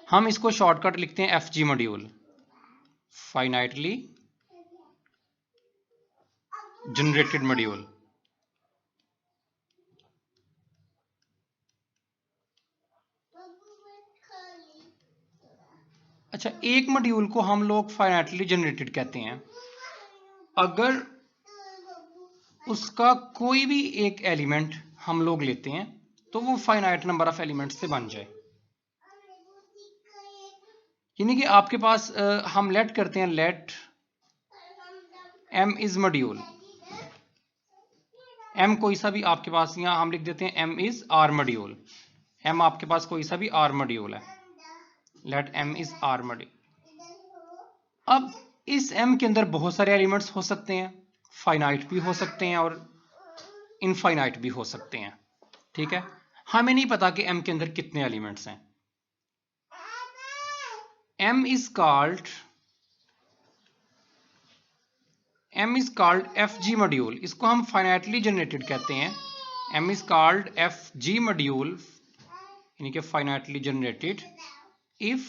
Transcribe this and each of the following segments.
हम इसको शॉर्टकट लिखते हैं FG module, finitely generated module. अच्छा, एक मॉड्यूल को हम लोग फाइनाइटली जनरेटेड कहते हैं अगर उसका कोई भी एक एलिमेंट हम लोग लेते हैं तो वो फाइनाइट नंबर ऑफ एलिमेंट से बन जाए। यानी कि आपके पास हम लेट करते हैं, let M is module, M कोई सा भी आपके पास, यहाँ हम लिख देते हैं M is R module, M आपके पास कोई सा भी R मॉड्यूल है, let M is R module. अब इस M के अंदर बहुत सारे एलिमेंट्स हो सकते हैं, फाइनाइट भी हो सकते हैं और इनफाइनाइट भी हो सकते हैं, ठीक है। हमें नहीं पता कि M के अंदर कितने एलिमेंट्स हैं। M is called FG module, इसको हम फाइनाइटली जनरेटेड कहते हैं। M is called FG module यानी कि finitely generated if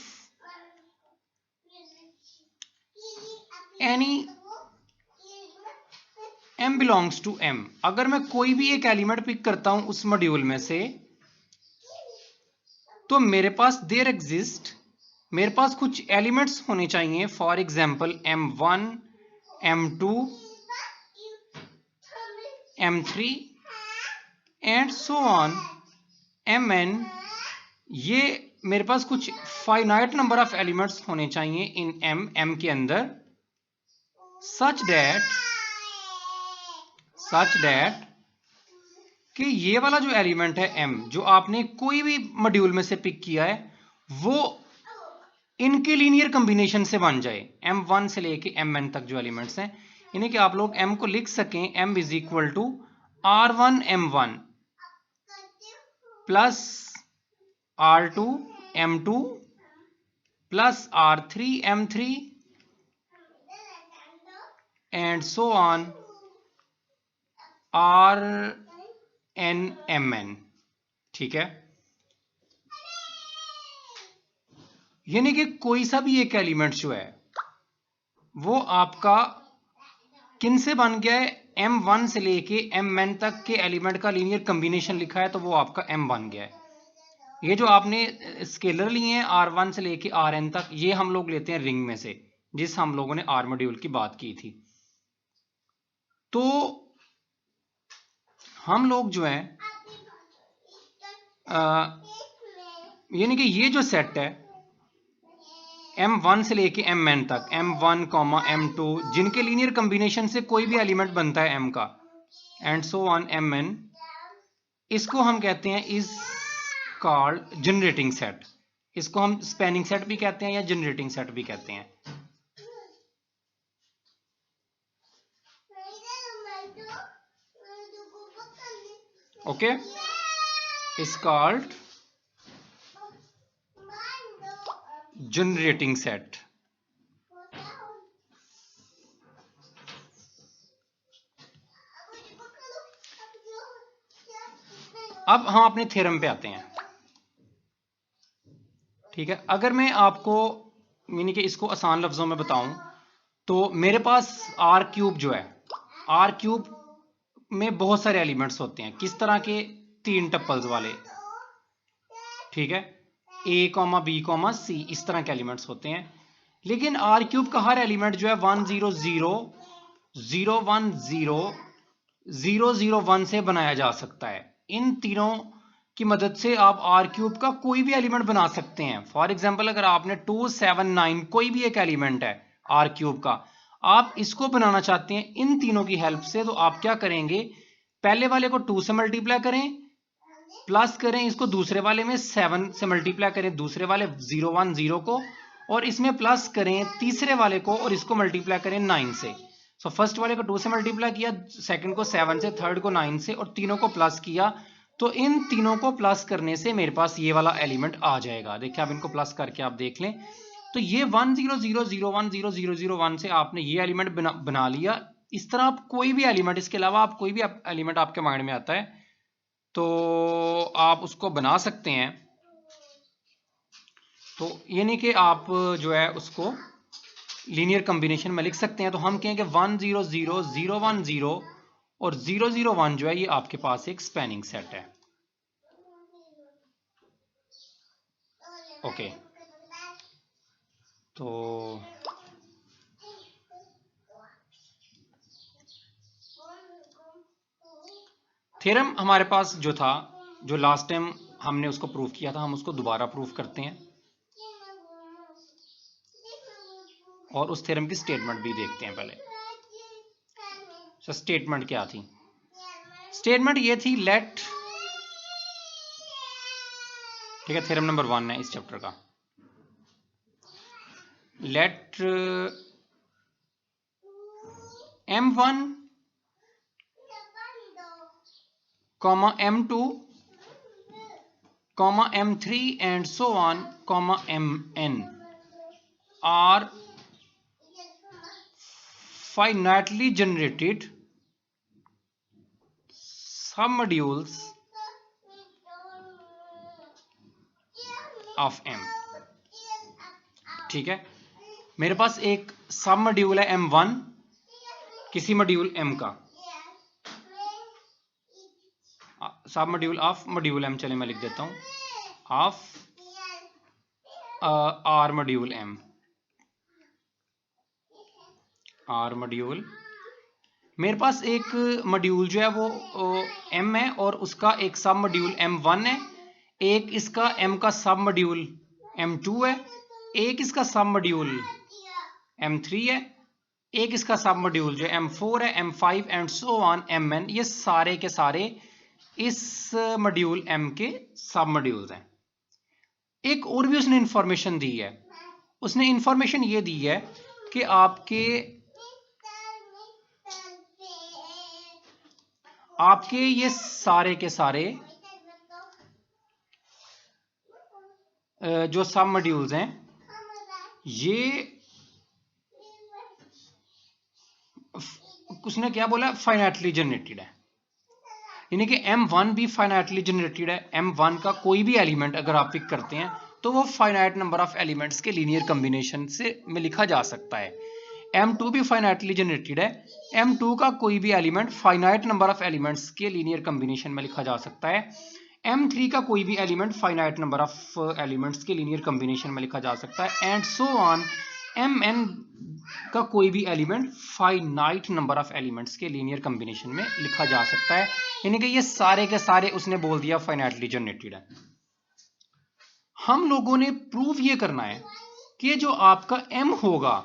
any M belongs to M, अगर मैं कोई भी एक एलिमेंट पिक करता हूं उस मॉड्यूल में से तो मेरे पास देयर एग्जिस्ट, मेरे पास कुछ एलिमेंट्स होने चाहिए, for example M1, M2, M3 and so on Mn। ये मेरे पास कुछ फाइनाइट नंबर ऑफ एलिमेंट्स होने चाहिए इन M के अंदर, सच दैट कि ये वाला जो एलिमेंट है M, जो आपने कोई भी मॉड्यूल में से पिक किया है, वो इनके लीनियर कॉम्बिनेशन से बन जाए, M1 से लेके Mn तक जो एलिमेंट्स हैं। यानी कि आप लोग M को लिख सकें M is equal to R1 M1 plus R2 M2 plus R3 M3 and so on Rn Mn, ठीक है। यानी कि कोई सा भी एक एलिमेंट जो है वो आपका किन से बन गया है, M1 से लेके Mn तक के एलिमेंट का लीनियर कॉम्बिनेशन लिखा है तो वो आपका M बन गया है। ये जो आपने स्केलर लिए हैं R1 से लेके Rn तक, ये हम लोग लेते हैं रिंग में से, जिस हम लोगों ने R मॉड्यूल की बात की थी। तो हम लोग जो है यानी कि ये जो सेट है M1 से लेके Mn तक, M1, M2, जिनके लीनियर कॉम्बिनेशन से कोई भी एलिमेंट बनता है M का, एंड सो ऑन Mn, इसको हम कहते हैं इज कॉल्ड जनरेटिंग सेट। इसको हम स्पैनिंग सेट भी कहते हैं या जनरेटिंग सेट भी कहते हैं। Okay, is called generating set. अब हम अपने थ्योरम पे आते हैं, ठीक है। अगर मैं आपको यानी कि इसको आसान लफ्जों में बताऊं तो मेरे पास R क्यूब जो है, R क्यूब में बहुत सारे एलिमेंट्स होते हैं, किस तरह के, 3 टप्पल्स वाले, ठीक है, A, B, C, इस तरह के एलिमेंट्स होते हैं। लेकिन R क्यूब का हर एलिमेंट जो है 1 0 0 0 1 0 0 0 1 से बनाया जा सकता है। इन तीनों की मदद से आप R क्यूब का कोई भी एलिमेंट बना सकते हैं। फॉर एग्जाम्पल अगर आपने 2 7 9 कोई भी एक एलिमेंट है R क्यूब का, आप इसको बनाना चाहते हैं इन तीनों की हेल्प से, तो आप क्या करेंगे, पहले वाले को 2 से मल्टीप्लाई करें, प्लस करें इसको दूसरे वाले में 7 से मल्टीप्लाई करें दूसरे वाले 0 1 0 को, और इसमें प्लस करें तीसरे वाले को और इसको मल्टीप्लाई करें 9 से। सो फर्स्ट वाले को 2 से मल्टीप्लाई किया, सेकंड को 7 से, थर्ड को 9 से, और तीनों को प्लस किया, तो इन तीनों को प्लस करने से मेरे पास ये वाला एलिमेंट आ जाएगा। देखिए आप इनको प्लस करके आप देख लें, तो ये 1 0 0 0 1 0 0 0 1 से आपने ये एलिमेंट बना लिया। इस तरह आप कोई भी एलिमेंट, इसके अलावा आप कोई भी एलिमेंट आपके माइंड में आता है तो आप उसको बना सकते हैं। तो यानी कि आप जो है उसको लीनियर कॉम्बिनेशन में लिख सकते हैं। तो हम कहेंगे 1 0 0 0 1 0 और 0 0 1 जो है ये आपके पास एक स्पैनिंग सेट है। ओके, तो थ्योरम हमारे पास जो था, जो लास्ट टाइम हमने उसको प्रूव किया था, हम उसको दोबारा प्रूव करते हैं और उस थ्योरम की स्टेटमेंट भी देखते हैं पहले। तो स्टेटमेंट क्या थी? स्टेटमेंट ये थी लेट, ठीक है, थ्योरम नंबर 1 है इस चैप्टर का। Let M1 comma M2 comma M3 and so on comma Mn are finitely generated submodules of M। ठीक है, मेरे पास एक सब मॉड्यूल है M1 किसी मॉड्यूल M का, सब मॉड्यूल ऑफ मॉड्यूल M, चले मैं लिख देता हूं of R module M, R module. मेरे पास एक मॉड्यूल जो है वो M है और उसका एक सब मॉड्यूल M1 है, एक इसका M का सब मॉड्यूल M2 है, एक इसका सब मॉड्यूल M3 है, एक इसका सब मॉड्यूल जो M4 है, M5 and so on Mn। ये सारे के सारे इस मॉड्यूल M के सब मॉड्यूल्स हैं। एक और भी उसने इंफॉर्मेशन दी है, उसने इंफॉर्मेशन ये दी है कि आपके ये सारे के सारे जो सब मॉड्यूल्स हैं ये उसने क्या बोला, फाइनाइटली जनरेटेड है। यानी कि M1 भी फाइनाइटली जनरेटेड है। M1 का कोई भी एलिमेंट अगर आप पिक करते हैं तो वो फाइनाइट नंबर ऑफ एलिमेंट्स के लीनियर कॉम्बिनेशन से में लिखा जा सकता है। M2 भी फाइनाइटली जनरेटेड है। M2 का कोई भी element finite number of elements के लीनियर कॉम्बिनेशन में लिखा जा सकता है। M3 का कोई भी element finite number of elements के लीनियर कॉम्बिनेशन में लिखा जा सकता है एंड सो ऑन। Mn का कोई भी element finite number of elements के लीनियर कॉम्बिनेशन में लिखा जा सकता है। यानी कि ये सारे के सारे उसने बोल दिया फाइनाइटली जनरेटेड है। हम लोगों ने प्रूव ये करना है कि जो आपका M होगा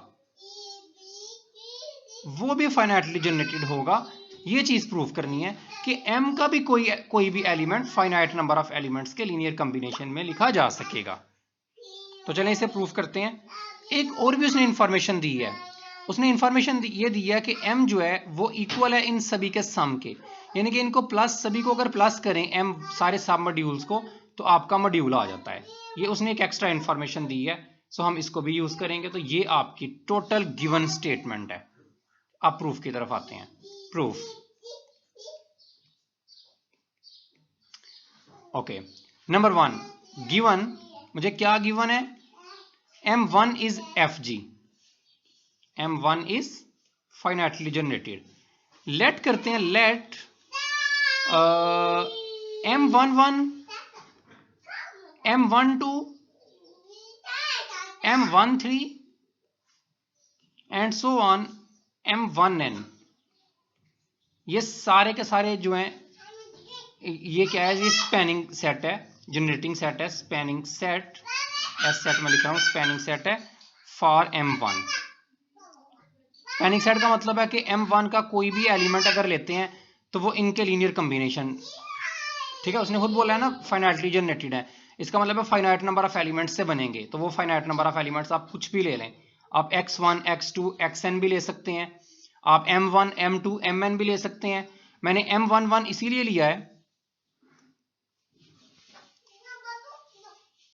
वो भी फाइनाइटली जनरेटेड होगा। ये चीज प्रूव करनी है कि M का भी कोई भी element finite number of elements के लीनियर कॉम्बिनेशन में लिखा जा सकेगा। तो चलें इसे प्रूव करते हैं। एक और भी उसने इंफॉर्मेशन दी है, उसने इंफॉर्मेशन ये दी है कि M जो है वो इक्वल है इन सभी के सम के। यानी कि इनको प्लस, सभी को अगर प्लस करें M सारे सब मॉड्यूल्स को तो आपका मॉड्यूल आ जाता है। ये उसने एक एक्स्ट्रा इंफॉर्मेशन दी है, सो हम इसको भी यूज करेंगे। तो ये आपकी टोटल गिवन स्टेटमेंट है। अब प्रूफ की तरफ आते हैं। प्रूफ, ओके, नंबर 1 गिवन, मुझे क्या गिवन है? M1 is FG, M1 is finitely generated. Let करते हैं, late M11 M12 M13 and so on M1n। ये सारे के सारे जो हैं ये क्या है? ये स्पैनिंग सेट है, जनरेटिंग सेट है, स्पैनिंग सेट, एस सेट में लिख रहा हूं, स्पैनिंग सेट है फॉर M1। स्पैनिंग सेट का मतलब है कि M1 का कोई भी एलिमेंट अगर लेते हैं तो वो इनके लीनियर कॉम्बिनेशन, ठीक है, उसने खुद बोला है ना फाइनाइटली जनरेटेड है, इसका मतलब है फाइनाइट नंबर ऑफ एलिमेंट्स से बनेंगे। तो वो फाइनाइट नंबर ऑफ एलिमेंट्स आप कुछ भी ले लें, आप x1 x2 xn भी ले सकते हैं, आप M1 M2 Mn भी ले सकते हैं। मैंने M11 इसीलिए लिया है